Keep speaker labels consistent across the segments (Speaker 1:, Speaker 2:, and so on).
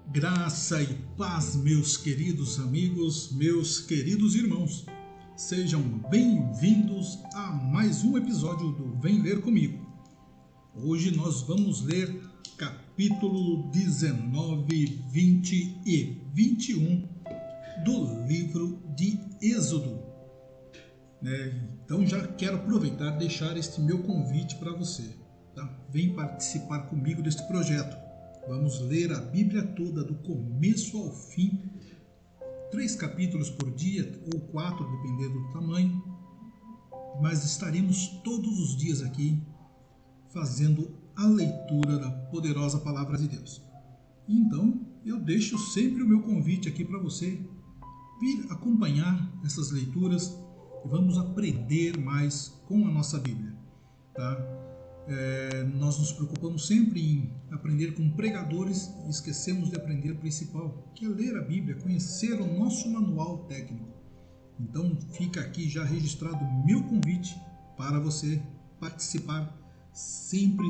Speaker 1: Graça e paz, meus queridos amigos, meus queridos irmãos. Sejam bem-vindos a mais um episódio do Vem Ler Comigo. Hoje nós vamos ler capítulo 19, 20 e 21 do livro de Êxodo. Então já quero aproveitar e deixar este meu convite para você. Tá? Vem participar comigo deste projeto. Vamos ler a Bíblia toda, do começo ao fim, 3 capítulos por dia, ou 4, dependendo do tamanho, mas estaremos todos os dias aqui fazendo a leitura da poderosa Palavra de Deus. Então, eu deixo sempre o meu convite aqui para você vir acompanhar essas leituras e vamos aprender mais com a nossa Bíblia, tá? Nós nos preocupamos sempre em aprender com pregadores e esquecemos de aprender o principal, que é ler a Bíblia, conhecer o nosso manual técnico. Então fica aqui já registrado o meu convite para você participar sempre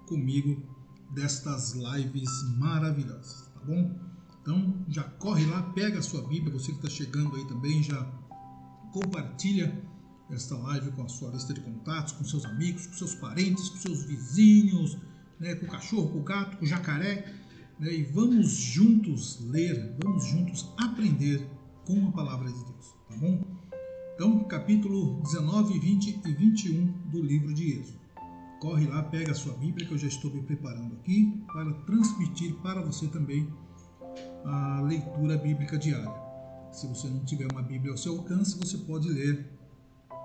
Speaker 1: comigo destas lives maravilhosas, tá bom? Então já corre lá, pega a sua Bíblia, você que está chegando aí também, já compartilha esta live com a sua lista de contatos, com seus amigos, com seus parentes, com seus vizinhos, com o cachorro, com o gato, com o jacaré, e vamos juntos ler, vamos juntos aprender com a Palavra de Deus, tá bom? Então, capítulo 19, 20 e 21 do livro de Êxodo. Corre lá, pega a sua Bíblia, que eu já estou me preparando aqui para transmitir para você também a leitura bíblica diária. Se você não tiver uma Bíblia ao seu alcance, você pode ler,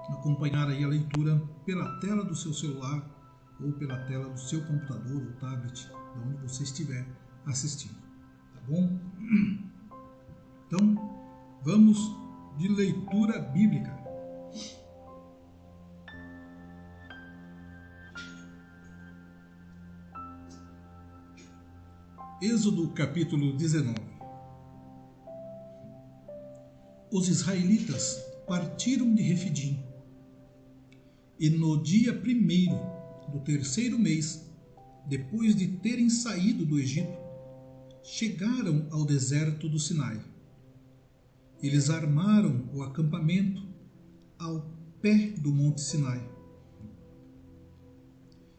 Speaker 1: acompanhar aí a leitura pela tela do seu celular ou pela tela do seu computador ou tablet, de onde você estiver assistindo, tá bom? Então, vamos de leitura bíblica. Êxodo capítulo 19. Os israelitas partiram de Refidim, e no dia 1º do 3º mês, depois de terem saído do Egito, chegaram ao deserto do Sinai. Eles armaram o acampamento ao pé do Monte Sinai.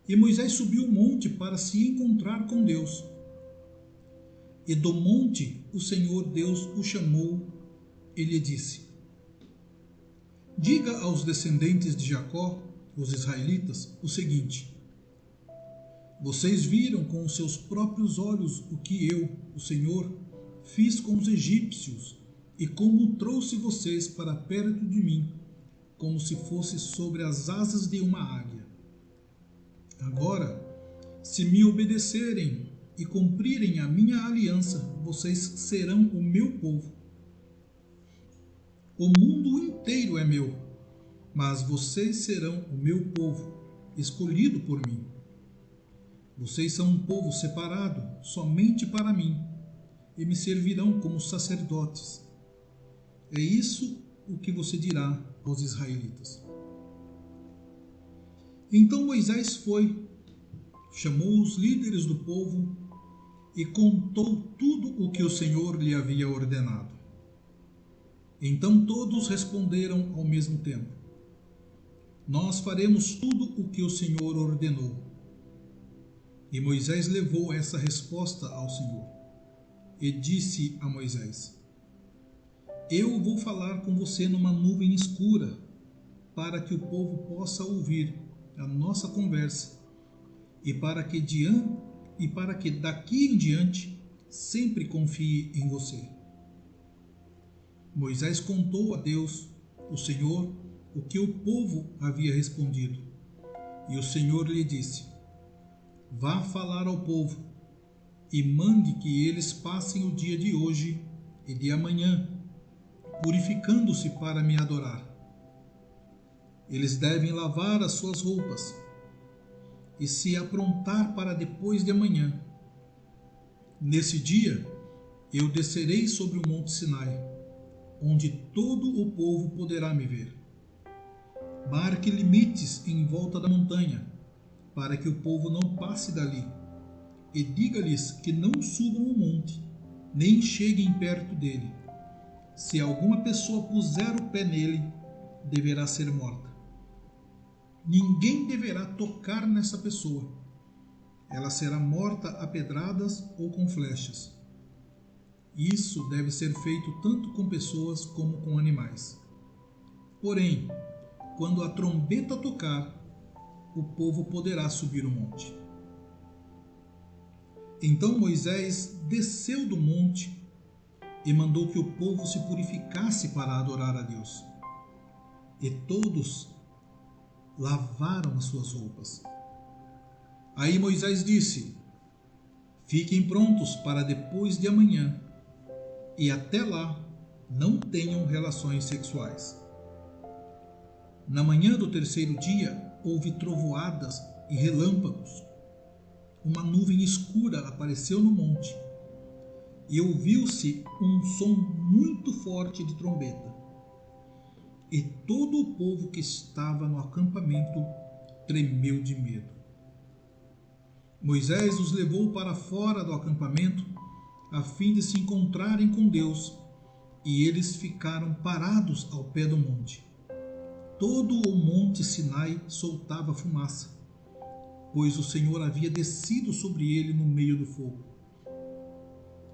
Speaker 1: E Moisés subiu o monte para se encontrar com Deus. E do monte o Senhor Deus o chamou e lhe disse: Diga aos descendentes de Jacó, os israelitas, o seguinte: Vocês viram com os seus próprios olhos o que eu, o Senhor, fiz com os egípcios e como trouxe vocês para perto de mim, como se fosse sobre as asas de uma águia. Agora, se me obedecerem e cumprirem a minha aliança, vocês serão o meu povo. O mundo inteiro é meu, mas vocês serão o meu povo, escolhido por mim. Vocês são um povo separado somente para mim e me servirão como sacerdotes. É isso o que você dirá aos israelitas. Então Moisés foi, chamou os líderes do povo e contou tudo o que o Senhor lhe havia ordenado. Então todos responderam ao mesmo tempo: Nós faremos tudo o que o Senhor ordenou. E Moisés levou essa resposta ao Senhor e disse a Moisés: Eu vou falar com você numa nuvem escura, para que o povo possa ouvir a nossa conversa e para que daqui em diante sempre confie em você. Moisés contou a Deus, o Senhor, o que o povo havia respondido. E o Senhor lhe disse: Vá falar ao povo e mande que eles passem o dia de hoje e de amanhã, purificando-se para me adorar. Eles devem lavar as suas roupas e se aprontar para depois de amanhã. Nesse dia, eu descerei sobre o Monte Sinai, onde todo o povo poderá me ver. Marque limites em volta da montanha, para que o povo não passe dali, e diga-lhes que não subam o monte, nem cheguem perto dele. Se alguma pessoa puser o pé nele, deverá ser morta. Ninguém deverá tocar nessa pessoa. Ela será morta a pedradas ou com flechas. Isso deve ser feito tanto com pessoas como com animais. Porém, quando a trombeta tocar, o povo poderá subir o monte. Então Moisés desceu do monte e mandou que o povo se purificasse para adorar a Deus. E todos lavaram as suas roupas. Aí Moisés disse: Fiquem prontos para depois de amanhã, e até lá não tenham relações sexuais. Na manhã do terceiro dia houve trovoadas e relâmpagos. Uma nuvem escura apareceu no monte, e ouviu-se um som muito forte de trombeta. E todo o povo que estava no acampamento tremeu de medo. Moisés os levou para fora do acampamento, a fim de se encontrarem com Deus, e eles ficaram parados ao pé do monte. Todo o monte Sinai soltava fumaça, pois o Senhor havia descido sobre ele no meio do fogo.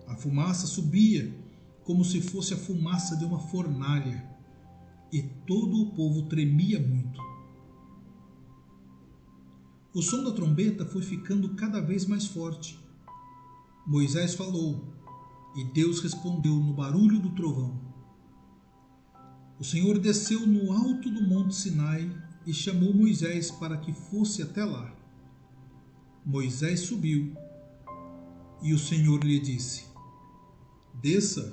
Speaker 1: A fumaça subia como se fosse a fumaça de uma fornalha, e todo o povo tremia muito. O som da trombeta foi ficando cada vez mais forte. Moisés falou, e Deus respondeu no barulho do trovão. O Senhor desceu no alto do monte Sinai e chamou Moisés para que fosse até lá. Moisés subiu, e o Senhor lhe disse: Desça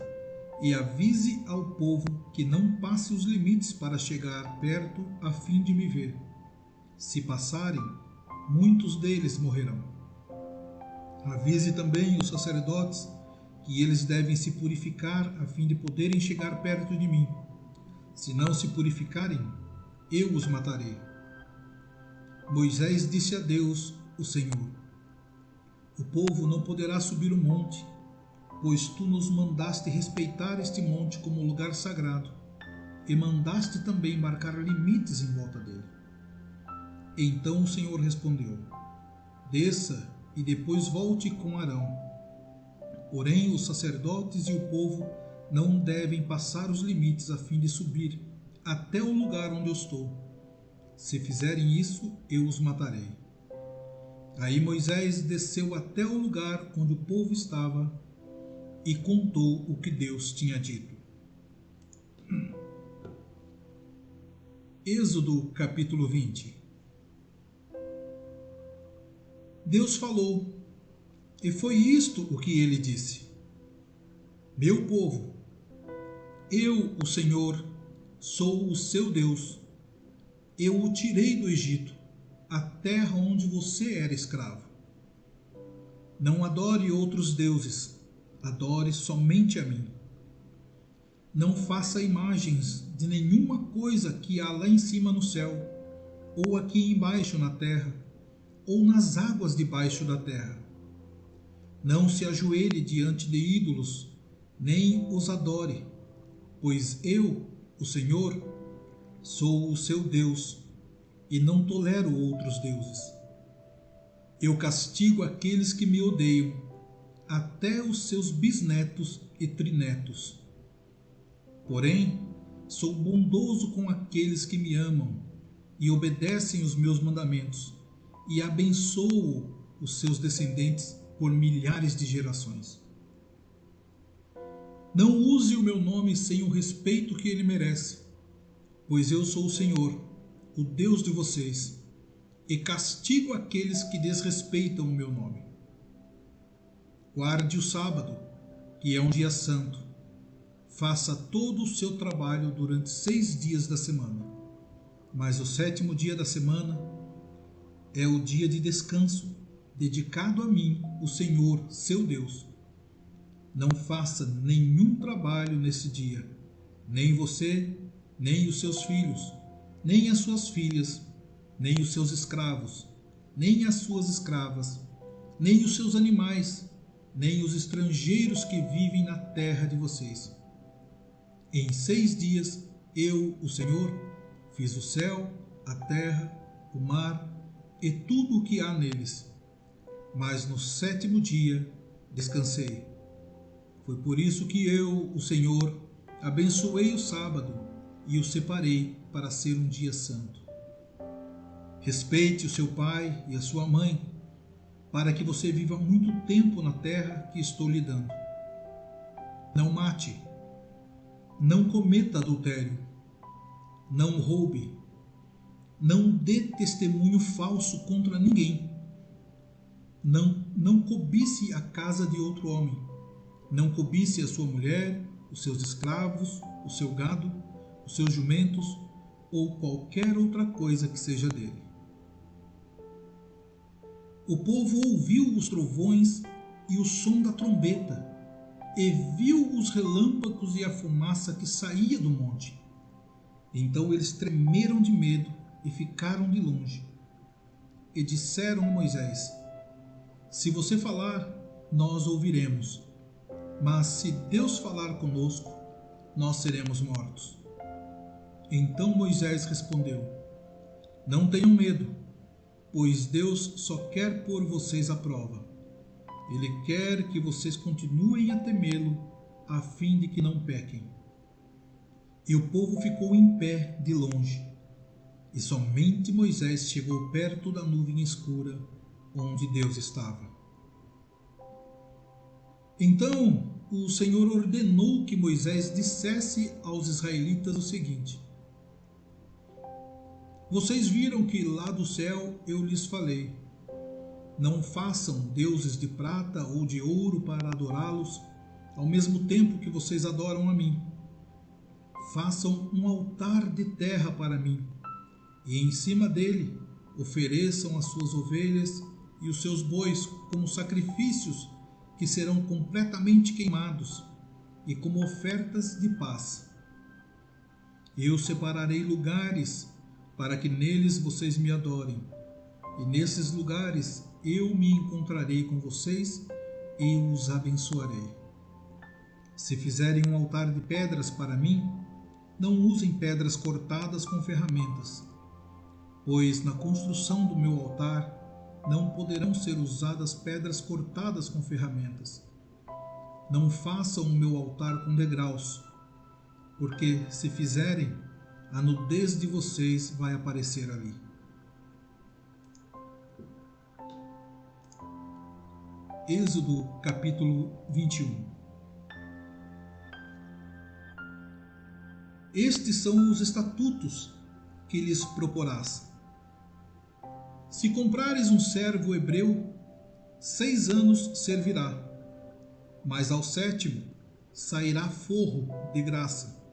Speaker 1: e avise ao povo que não passe os limites para chegar perto a fim de me ver. Se passarem, muitos deles morrerão. Avise também os sacerdotes que eles devem se purificar a fim de poderem chegar perto de mim. Se não se purificarem, eu os matarei. Moisés disse a Deus, o Senhor: O povo não poderá subir o monte, pois tu nos mandaste respeitar este monte como lugar sagrado, e mandaste também marcar limites em volta dele. Então o Senhor respondeu: desça e depois volte com Arão. Porém, os sacerdotes e o povo não devem passar os limites a fim de subir até o lugar onde eu estou. Se fizerem isso, eu os matarei. Aí Moisés desceu até o lugar onde o povo estava e contou o que Deus tinha dito. Êxodo capítulo 20. Deus falou, e foi isto o que ele disse: meu povo, eu, o Senhor, sou o seu Deus. Eu o tirei do Egito, a terra onde você era escravo. Não adore outros deuses, adore somente a mim. Não faça imagens de nenhuma coisa que há lá em cima no céu, ou aqui embaixo na terra, ou nas águas debaixo da terra. Não se ajoelhe diante de ídolos, nem os adore, pois eu, o Senhor, sou o seu Deus e não tolero outros deuses. Eu castigo aqueles que me odeiam, até os seus bisnetos e trinetos. Porém, sou bondoso com aqueles que me amam e obedecem os meus mandamentos, e abençoo os seus descendentes por milhares de gerações. Não use o meu nome sem o respeito que ele merece, pois eu sou o Senhor, o Deus de vocês, e castigo aqueles que desrespeitam o meu nome. Guarde o sábado, que é um dia santo. Faça todo o seu trabalho durante 6 dias da semana. Mas o 7º dia da semana é o dia de descanso, dedicado a mim, o Senhor, seu Deus. Não faça nenhum trabalho nesse dia, nem você, nem os seus filhos, nem as suas filhas, nem os seus escravos, nem as suas escravas, nem os seus animais, nem os estrangeiros que vivem na terra de vocês. Em 6 dias, eu, o Senhor, fiz o céu, a terra, o mar e tudo o que há neles. Mas no 7º dia descansei. Foi por isso que eu, o Senhor, abençoei o sábado e o separei para ser um dia santo. Respeite o seu pai e a sua mãe, para que você viva muito tempo na terra que estou lhe dando. Não mate. Não cometa adultério, não roube, não dê testemunho falso contra ninguém, não cobice a casa de outro homem, não cobice a sua mulher, os seus escravos, o seu gado, os seus jumentos ou qualquer outra coisa que seja dele. O povo ouviu os trovões e o som da trombeta, e viu os relâmpagos e a fumaça que saía do monte. Então eles tremeram de medo e ficaram de longe. E disseram a Moisés: se você falar, nós ouviremos. Mas se Deus falar conosco, nós seremos mortos. Então Moisés respondeu: não tenham medo, pois Deus só quer pôr vocês à prova. Ele quer que vocês continuem a temê-lo, a fim de que não pequem. E o povo ficou em pé de longe, e somente Moisés chegou perto da nuvem escura, onde Deus estava. Então o Senhor ordenou que Moisés dissesse aos israelitas o seguinte: vocês viram que lá do céu eu lhes falei: não façam deuses de prata ou de ouro para adorá-los, ao mesmo tempo que vocês adoram a mim. Façam um altar de terra para mim, e em cima dele ofereçam as suas ovelhas e os seus bois como sacrifícios que serão completamente queimados e como ofertas de paz. Eu separarei lugares para que neles vocês me adorem, e nesses lugares eu me encontrarei com vocês e os abençoarei. Se fizerem um altar de pedras para mim, não usem pedras cortadas com ferramentas, pois na construção do meu altar não poderão ser usadas pedras cortadas com ferramentas. Não façam o meu altar com degraus, porque se fizerem, a nudez de vocês vai aparecer ali. Êxodo capítulo 21. Estes são os estatutos que lhes proporás. Se comprares um servo hebreu, 6 anos servirá, mas ao 7º sairá forro de graça.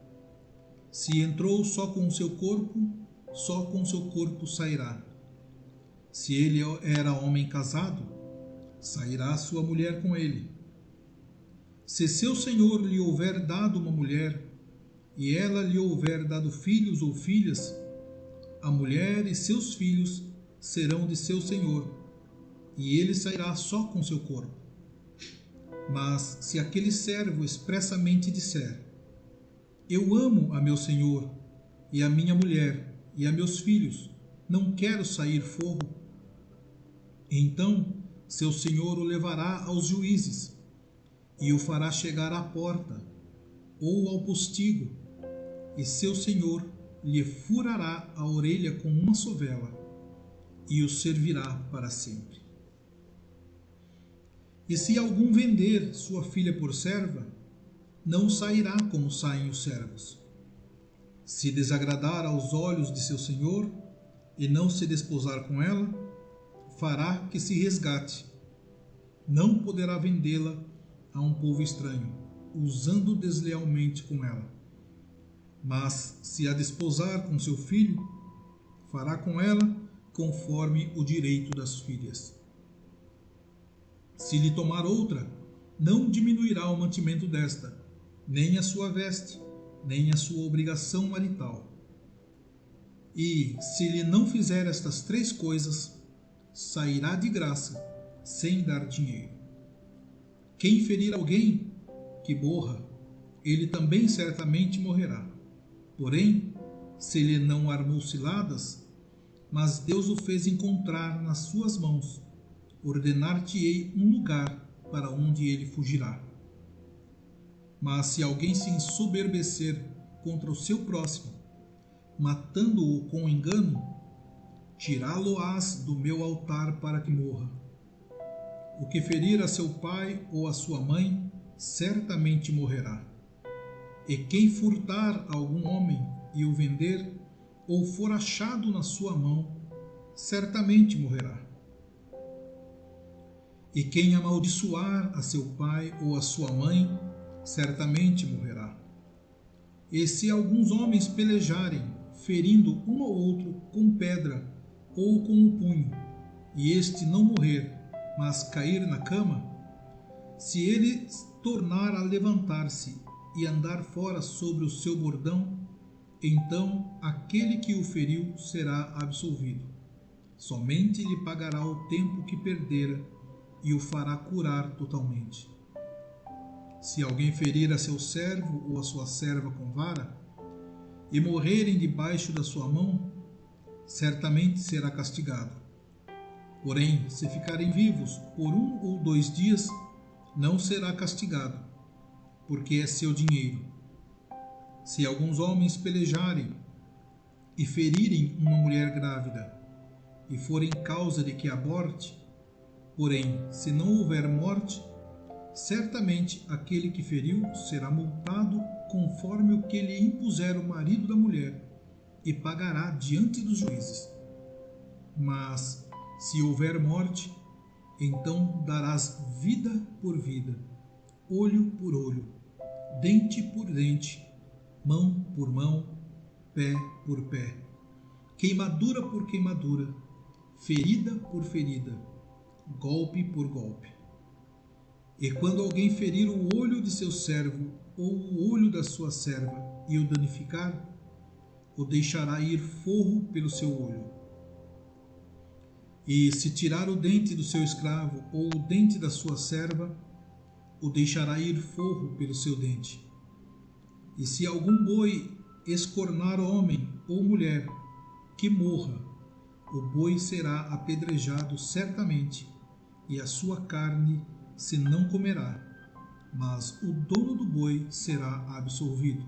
Speaker 1: Se entrou só com o seu corpo sairá. Se ele era homem casado, sairá sua mulher com ele. Se seu senhor lhe houver dado uma mulher, e ela lhe houver dado filhos ou filhas, a mulher e seus filhos serão de seu senhor, e ele sairá só com seu corpo. Mas se aquele servo expressamente disser: eu amo a meu senhor, e a minha mulher, e a meus filhos, não quero sair forro, então seu senhor o levará aos juízes, e o fará chegar à porta, ou ao postigo, e seu senhor lhe furará a orelha com uma sovela, e o servirá para sempre. E se algum vender sua filha por serva, não sairá como saem os servos. Se desagradar aos olhos de seu senhor, e não se desposar com ela, fará que se resgate. Não poderá vendê-la a um povo estranho, usando deslealmente com ela. Mas se a desposar com seu filho, fará com ela conforme o direito das filhas. Se lhe tomar outra, não diminuirá o mantimento desta, nem a sua veste, nem a sua obrigação marital. E se lhe não fizer estas 3 coisas, sairá de graça, sem dar dinheiro. Quem ferir alguém, que morra, ele também certamente morrerá. Porém, se ele não armou ciladas, mas Deus o fez encontrar nas suas mãos, ordenar-te-ei um lugar para onde ele fugirá. Mas se alguém se ensoberbecer contra o seu próximo, matando-o com engano, tirá-lo-ás do meu altar para que morra. O que ferir a seu pai ou a sua mãe, certamente morrerá. E quem furtar algum homem e o vender, ou for achado na sua mão, certamente morrerá. E quem amaldiçoar a seu pai ou a sua mãe, certamente morrerá. E se alguns homens pelejarem, ferindo um ao outro com pedra ou com o punho, e este não morrer, mas cair na cama, se ele tornar a levantar-se e andar fora sobre o seu bordão, então aquele que o feriu será absolvido. Somente lhe pagará o tempo que perdera e o fará curar totalmente. Se alguém ferir a seu servo ou a sua serva com vara, e morrerem debaixo da sua mão, certamente será castigado. Porém, se ficarem vivos por 1 ou 2 dias, não será castigado, porque é seu dinheiro. Se alguns homens pelejarem e ferirem uma mulher grávida, e forem causa de que aborte, porém, se não houver morte, certamente aquele que feriu será multado conforme o que lhe impuser o marido da mulher, e pagará diante dos juízes. Mas, se houver morte, então darás vida por vida, olho por olho, dente por dente, mão por mão, pé por pé, queimadura por queimadura, ferida por ferida, golpe por golpe. E quando alguém ferir o olho de seu servo ou o olho da sua serva e o danificar, o deixará ir forro pelo seu olho. E se tirar o dente do seu escravo ou o dente da sua serva, o deixará ir forro pelo seu dente. E se algum boi escornar homem ou mulher, que morra, o boi será apedrejado certamente, e a sua carne se não comerá, mas o dono do boi será absolvido.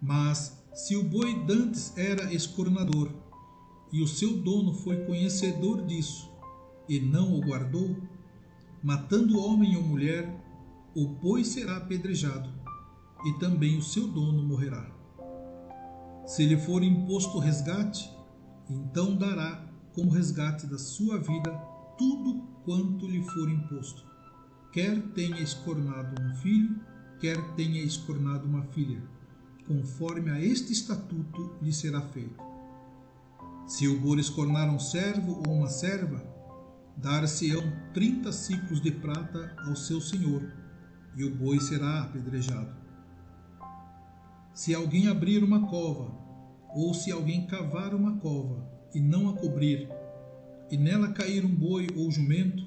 Speaker 1: Mas se o boi dantes era escornador, e o seu dono foi conhecedor disso, e não o guardou, matando homem ou mulher, o boi será apedrejado, e também o seu dono morrerá. Se lhe for imposto resgate, então dará como resgate da sua vida tudo quanto lhe for imposto, quer tenha escornado um filho, quer tenha escornado uma filha, conforme a este estatuto lhe será feito. Se o boi escornar um servo ou uma serva, dar-se-ão 30 siclos de prata ao seu senhor, e o boi será apedrejado. Se alguém abrir uma cova, ou se alguém cavar uma cova e não a cobrir, e nela cair um boi ou jumento,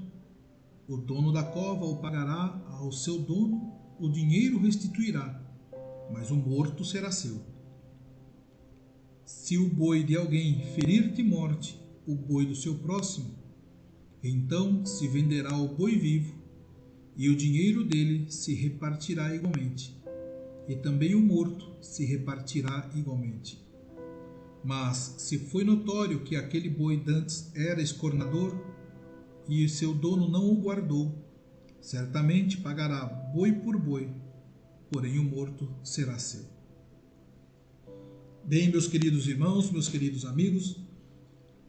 Speaker 1: o dono da cova o pagará ao seu dono, o dinheiro restituirá, mas o morto será seu. Se o boi de alguém ferir de morte o boi do seu próximo, então se venderá o boi vivo, e o dinheiro dele se repartirá igualmente, e também o morto se repartirá igualmente. Mas se foi notório que aquele boi dantes era escornador, e seu dono não o guardou, certamente pagará boi por boi, porém o morto será seu. Bem, meus queridos irmãos, meus queridos amigos,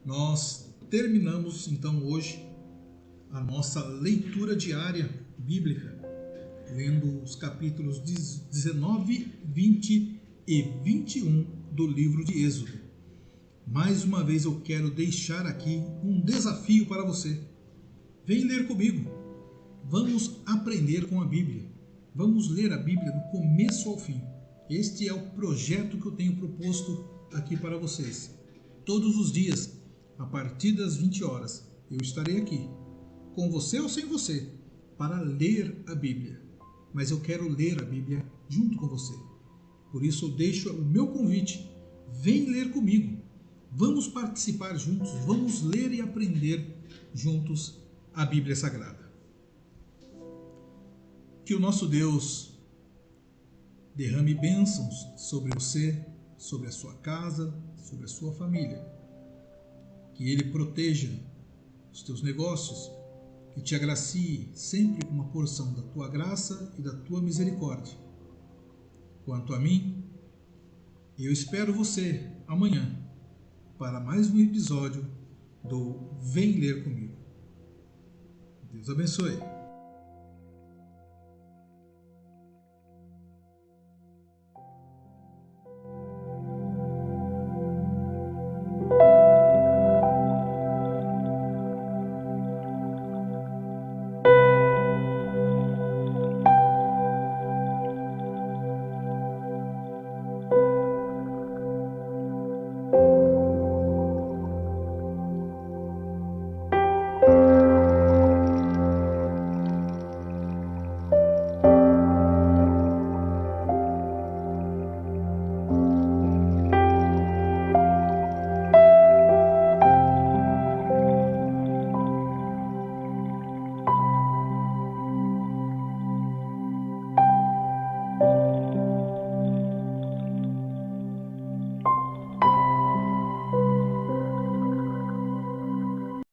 Speaker 1: nós terminamos então hoje a nossa leitura diária bíblica, lendo os capítulos 19, 20 e 21 do livro de Êxodo. Mais uma vez eu quero deixar aqui um desafio para você. Vem ler comigo. Vamos aprender com a Bíblia. Vamos ler a Bíblia do começo ao fim. Este é o projeto que eu tenho proposto aqui para vocês. Todos os dias, a partir das 20 horas, eu estarei aqui, com você ou sem você, para ler a Bíblia. Mas eu quero ler a Bíblia junto com você. Por isso eu deixo o meu convite. Vem ler comigo. Vamos participar juntos, vamos ler e aprender juntos a Bíblia Sagrada. Que o nosso Deus derrame bênçãos sobre você, sobre a sua casa, sobre a sua família. Que Ele proteja os teus negócios, que te agracie sempre com uma porção da tua graça e da tua misericórdia. Quanto a mim, eu espero você amanhã para mais um episódio do Vem Ler Comigo. Deus abençoe.